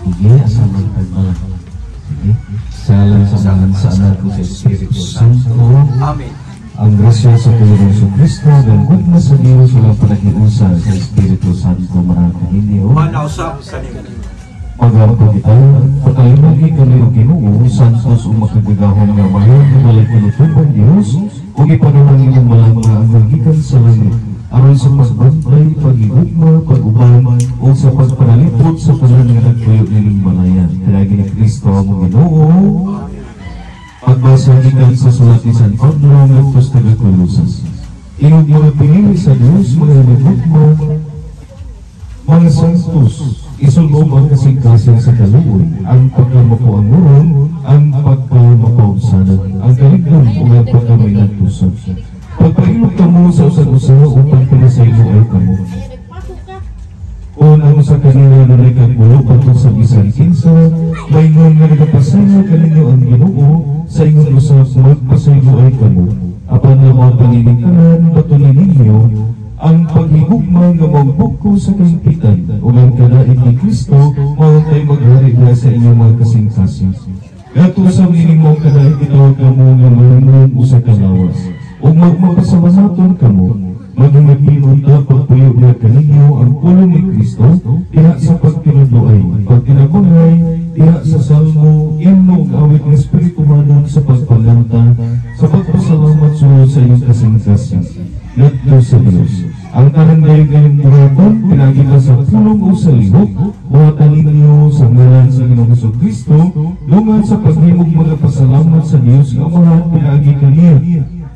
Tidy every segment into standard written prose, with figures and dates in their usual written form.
Sige, asaman tayo. Sige. Salam sa mga sa anak ko sa Espiritu Santo. Amen. Ang grasya sa Panginoon sa Kristo, ang gugma sa Diyos, walang panagiusa sa Espiritu Santo, maraming inyo. Manausap sa nimo. Pag-apo kita, patalimagi kami o Ginoo, santos o makagagahon nga mahal, walay pinutuban Diyos, o ipanalangin ng malang nga ang magikan sa langit, aron sa pagbantay, pag-igugma, pag-uban, o sa pagpanalipot sa kanan nga nagtuyo niling malayan. Tinagi ni Kristo ang Ginoo. Pagbasa gikan sa sulat ni San Pablo ngadto sa taga-Colosas. Ingog mga pinili sa Dios, mga nagugma, mga santos, isulog ang kasing-kasing sa kaluoy, ang pagkamapuanguron, ang pagkamapaunsanan, ang kaligdan o ang pagkamainagtusan. Pagpailog ka mo sa usan-usa upang pinasaylo ay kamo. Kung ang sa kanila na nagkagulo patong sa bisan kinsa, may nung nga nagapasaya kanino ang Ginoo, sa ingon usap magpasaylo ay kamo. Apan na mga paninikanan, batunin ninyo, ang paghigugma nga magbuko sa kahimpitan o ang kalain ni Kristo, mga tayo maghari na sa inyong mga kasing-kasing. Gatusang ining mga kalain ito kamo nga marunong o sa kalawas, o magmapasamanaton kamo, maging nagpinunta pagpuyo na kaninyo ang pulong ni Kristo, diha sa pagtinudloay, pagtinabangay, diha sa salmo, imno ang awit ng Espiritu Manon sa pagpaganta, sa pagpasalamat sunod sa iyong kasing-kasing. Ngadto sa Diyos. Ang karangay ngayong buhaton, pinagita sa pulong o sa lihok, buhatan ninyo sa ngalan sa Ginoong Jesucristo, lungan sa paghimog mga pasalamat sa Diyos nga mga pinagi kaniya.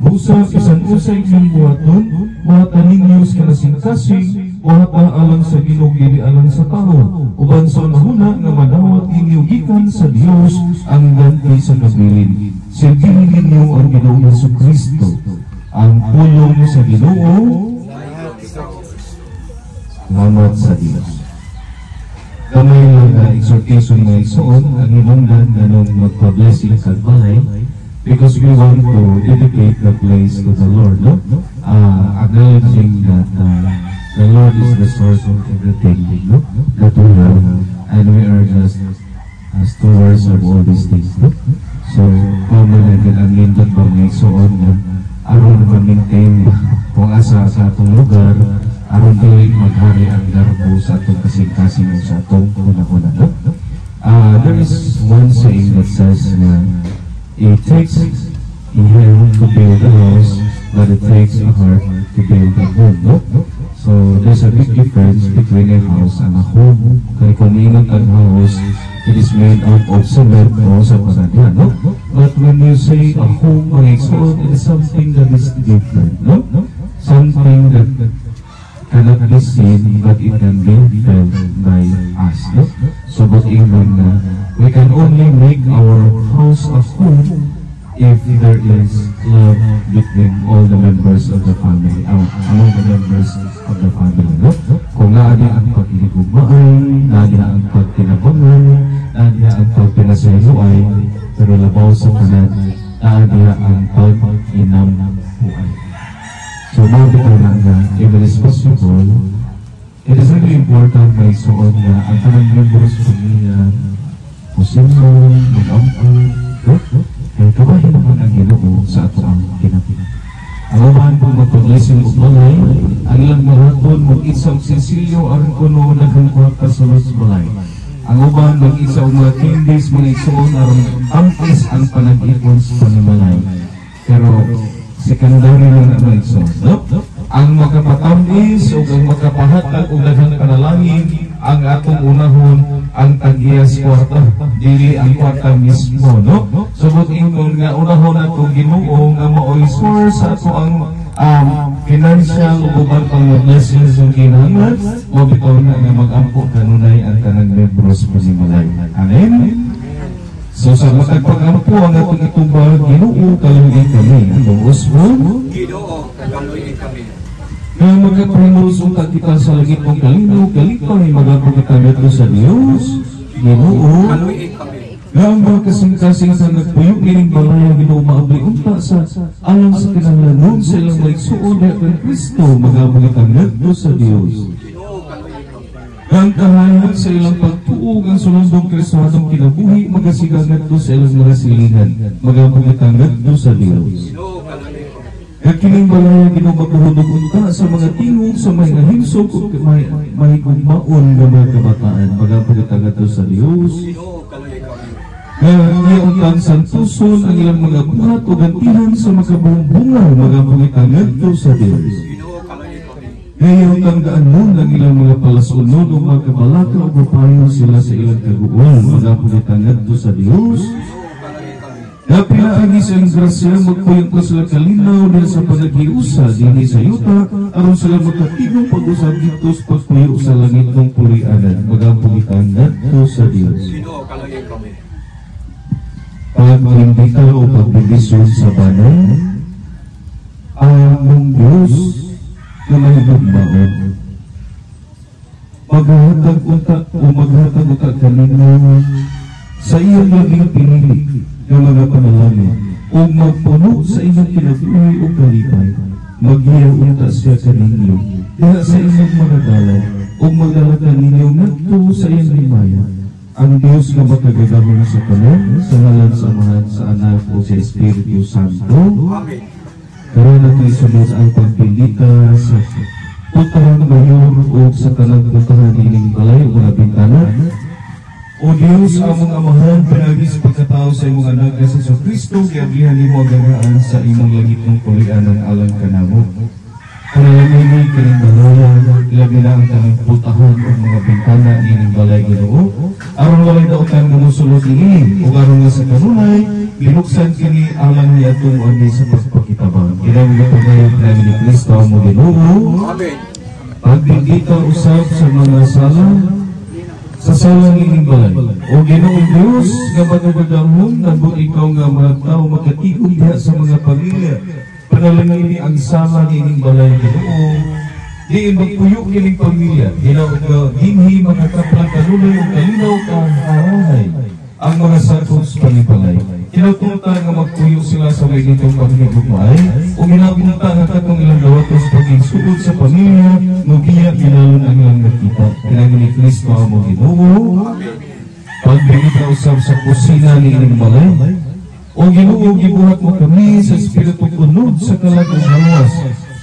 Busa isan usay ng buhaton, buhatan ninyo sa kanasing-kasing, buhata alang sa Ginoo dili alang sa tao. Uban sa nahuna nga madawat ninyo gikan sa Dios ang ganti sa kabilin. Silbihin ninyo ang Ginoong Jesucristo. Ang pulong sa Ginoo, salamat sa Diyos. Kamay lang na exhortation na isuon, ang hinungdan na nung magpa-blessing sa balay, because we want to dedicate the place to the Lord, no? Acknowledging that the Lord is the source of everything, no? That we have, and we are just stewards of all these things, no? So, common na din ang lindot ba nga isuon na aron ma-maintain kung asa sa atong lugar, aron dili maghari ang darbo sa atong kasing-kasing o sa atong kuna-kuna. There is one saying that says na it takes a hand to build a house, but it takes a heart to build a home. No? So there's a big difference between a house and a home. Kaya kung ingat ang house, it is made out of cement o sa paradya, no? But when you say a home, mga exon, it is something that is different, no? Something that cannot be seen, but it can be felt by us, no? So, but even we can only make our house a home if there is love between all the members of the family, among the members of the family, no? Kung naadi ang pagkikugmaan, naadi ang pagkinabangay, naadi ang pagpinasayloay, pero labaw sa kanan, naadi ang pag-inampuan. So, more bitaw lang na, if it is possible, it is really important na isuon na ang tanang members of pamilya, musimbo, mag-ampun, kaya kabahin naman ang Ginoo sa ato ang kinapin. Ang umahan po magpag-blessing o balay, ang ilang maraton mag-isang sisilyo aron kuno naghangkuhat ka sa los balay. Ang umahan mag-isa o mga candies, mga isuon aron ampis ang panag-ipon sa panimalay. Pero secondary lang ang isuon, no? Ang magkapatamis o ang magkapahatag o daghang panalangin, ang atong unahon ang tag-iyas kwarta, dili ang kwarta mismo, no? Subot ingon nga unahon atong Ginoo nga maoy source sa ato ang financial o ubang pang-blessings ng kinahanglan, o bitaw na nga mag-ampo kanunay ang tanang membros po ni Malay. Amen? So sa matagpag-ampo ang atong itubag, Ginoo kaluoy kami. Ang usbon, Ginoo kaluoy kami. Kaya magkaprinusunta kita sa langit mong kalino, kalipay, mag-ampo kita dito sa Diyos, Ginoo kaluoy kami. nga ang mga kasing-kasing sa nagpuyok nining balay ang Ginoo maabay unta sa alang sa kinahanglanon sa ilang maigsuon na kay Kristo, mag-ampo kita dito sa Diyos. Ang kahayag sa ilang pagtuog ang sulundong Kristohanong kinabuhi, magasigangat do sa ilang mga silingan, magabugitangat do sa Dios. Ginoo kaloy kami. Kakining balaya ginumaghuhudog unta sa mga tingog sa may nahinsog o may gugmaon ng mga kabataan, magabugitangat do sa Dios. Ginoo kaloy kami. Ngayon santuson ang ilang mga buhat o gantihan sa magkabumbungaw, magabugitangat do sa Dios. Ginoo kaloy kami. Ngayon tandaan mo ng ilang mga palasunod o mga kabalaka o mapayo sila sa ilang kaguol, magabugitangat do sa Dios. Ginoo kaloy kami. Napinaagi sa iyong grasya, magpuyang ko sila kalinaw dahil sa panaghiusa dinhi sa yuta, aron sila magkatigong pag-usap dito sa pagpuyo sa langit ng pulianan, magabugitangat do sa Dios. Ginoo kaloy kami. Pag-imbita o pagbibisyon sa banal, ang Diyos na may magmaon. Maghatag unta o maghatag unta kanino sa iyong labing pinili ng mga panalangin o magpuno sa inyong kinabuhi o kalipay. Maghiyaw unta siya kaninyo kaya sa inyong mga dalan o magdalagan ninyo nagto sa iyong limaya. Ang Diyos na makagagahon sa kanon, sa ngalan sa Ama, sa Anak o sa Espiritu Santo. Amen. Karoon natin isunod ang pagpilita sa putahan mayor o sa tanang putahan ining balay o mga bintana. O Diyos, among amahan, pinagi sa pagkatao sa imong anak na si Kristo, kiablihan mo ang gagaan sa imong langit ng kulianan alang kanamo. Kanalangin kining balaya, ilabi na ang tanang putahan o mga bintana ining balay Ginoo. Aron walay daotan nga mosulod ini, o aron nga sa kanunay, binuksan kini alang niya itong ani sa pagpakitabang. Kinamig ito ngayon namin ni Kristo mo Ginoo. Amen. Pagbibita usap sa mga sala, sa sala ining balay. O Ginoong Diyos, nga magabagahon, nabot ikaw nga mga tao magkatigong diha sa mga pamilya. Panalangin ni ang sala ining balay Ginoo. Di magpuyo kining pamilya, Ginoo nga dinhi mga kaplang kanunay o kalinaw kang harahay ang mga sakos panipalay. Kinautunta nga magpuyo sila sa may ditong pagkigugmay o ginabunta nga katong ilang dawatos pagkigsuod sa pamilya, magiya kinalon ang ilang nakita. Kinangin ni Kristo mo Ginoo. Pagbigita usab sa kusina ni ining balay, o Ginoo gibuhat mo kami sa espiritu kunod sa kalagang hawas.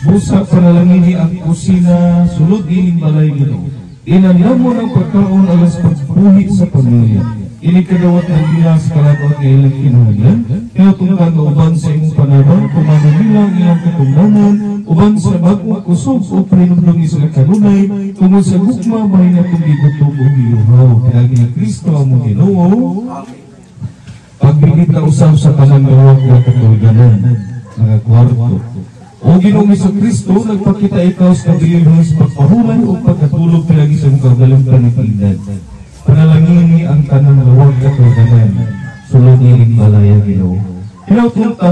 Busa panalangin ni ang kusina sulod ining balay Ginoo. Inanlam mo ng pagkaon alas pagbuhi sa pamilya. Inikadawat ng ilang sa kalabot ng ilang kinahanglan. Tinutungkan na uban sa imong panaban, kumano nilang ilang katungdanan, uban sa bagong kusog o prinumdong isla kanunay, tungod sa gukma bahay na itong gigutog o giluhaw. Tinagi ni Kristo ang mong Ginoo. Pagbigit na usap sa pananggawag na katulganan, mga kwarto. O Ginoong Kristo, nagpakita ikaw sa kabilihon sa pagpahulay o pagkatulog pinagi sa mong kagalang panitinan. Panalangin ni ang tanang lawag katulganan, sulod ining balaya Ginoo. Pinautunta,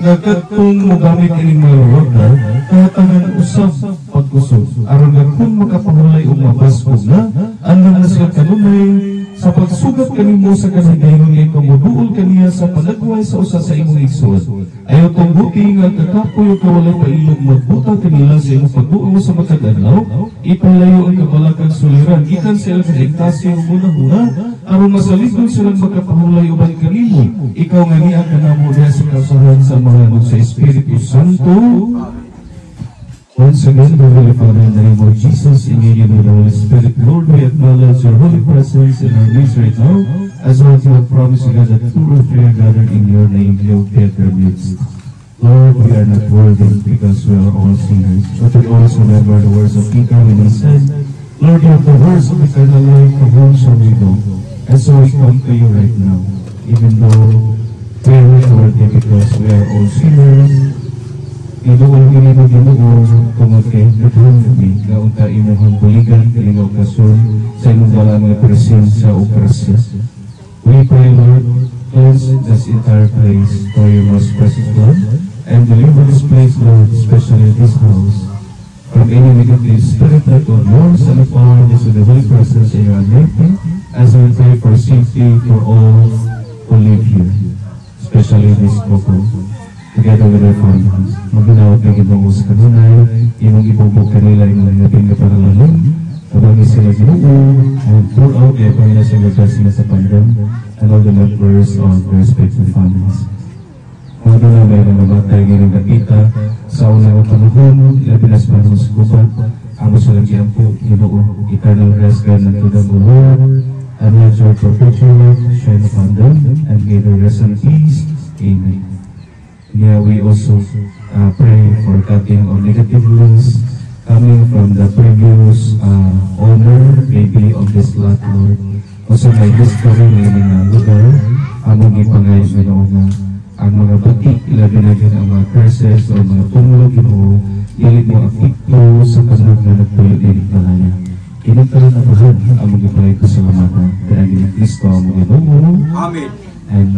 nagkatong magamit ining mga lawag na, kahatangan usap pagkusog. Aron nga kung makapahulay o mabasbog na, andang na sila kanunay, sa pagsugat kanimo sa kanagayong ngay kamuduol kaniya sa panagway sa usa sa imong igsoon. Ayaw tong buti nga kakapoy o kawalay pailog magbuta kanila sa imong pagbuo sa matag-adlaw, ipalayo ang kabalakang suliran, ikan sila kaligtasyon o muna-huna, aron masaligod silang makapahulay uban kanimo. Ikaw nga niya kanamo diha sa kausahan sa mga sa Espiritu Santo. Once again, the Holy Father, in the name of Jesus, in union with the Holy Spirit, Lord, we acknowledge your holy presence in our midst right now, as well as you have promised to God that 2 or 3 are gathered in your name, you'll be at their midst. Lord, we are not worthy because we are all sinners, but we always remember the words of Peter when he said, Lord, you have the words of eternal life, for whom shall we go? And so we come to you right now, even though we are not worthy because we are all sinners. Inuon Ginoo Ginoo tungod kay kadhang gabi nga unta imong buligan kining okasyon sa imong wala mga presensya o grasya. We pray, Lord, cleanse this entire place for your most precious blood and deliver this place, Lord, especially this house, from any negative spirit that will north and afar this with the holy presence in your anointing, as we pray for safety for all who live here, especially this couple. Together with our families, maginawag na ginoo sa kanunay, imong ibubog kanila imong nabing kaparalalong, kapag sila Ginoo and throughout the Panginoon sa blessing sa pandem and all the members of their respective families. Kung na may mga batay ngayon nakita sa unang panahon, labinas pa ng sukubat, ang masulagyan po, Ginoo, eternal rest God unto them, O Lord, and let your perpetual light shine upon them, and may they rest in peace. Amen. Yeah, we also pray for cutting of negative news coming from the previous owner, maybe of this lot, Lord. Also, may history na yung lugar, among ipangayos na noong ang mga batik, labi-labi ang mga curses o mga tumulog, Ginoo, ilit mo apikto sa kanang na nagtuyo din kalaya. Kinagkaroon na bahad ang mag-ipalay ko sa lamata. Kaya din ang Kristo ang mag-inong. Amen. And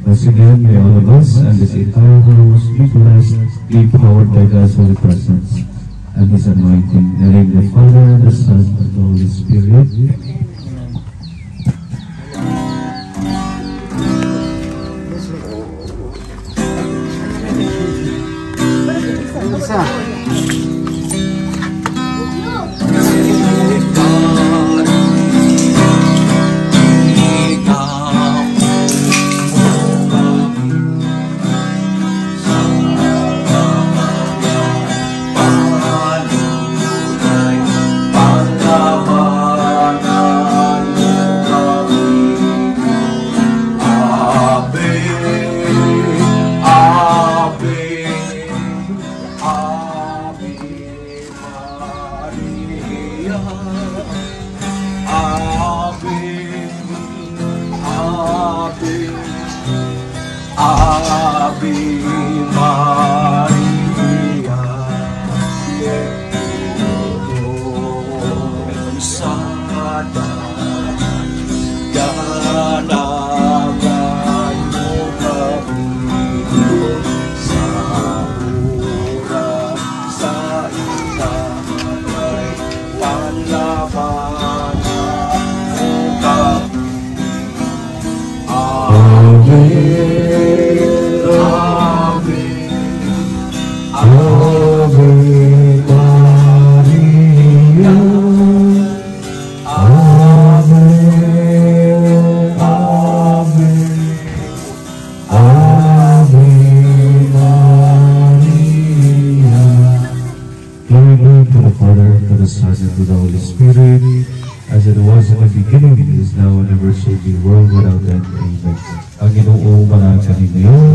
once again, may all of us and this entire house be blessed, be powered by God's holy presence and His anointing. In the name of the Father, the Son, and the Holy Spirit.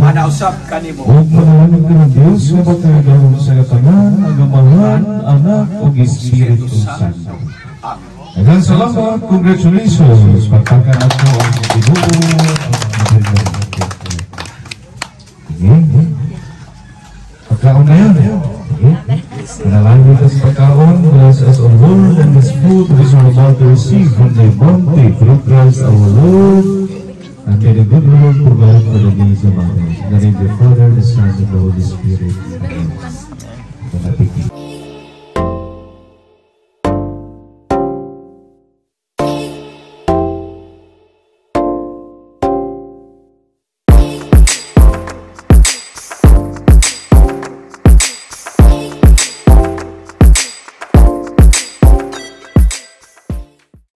Manausap kanimo. Huwag manalangin ka ng Diyos na magkagawin sa katanan, ang Amahan, Anak, o Espiritu Santo. Ayan, salamat, congratulations. Pagkakan ako ang Ginoo. Pagkaon na yan. Manalangin ka sa pagkaon, bless us, O Lord, and this food which we are about to receive from thy bounty, through Christ our Lord. And may the good Lord provide for the needs of others. In the name of the Father, the Son, and the Holy Spirit. Amen.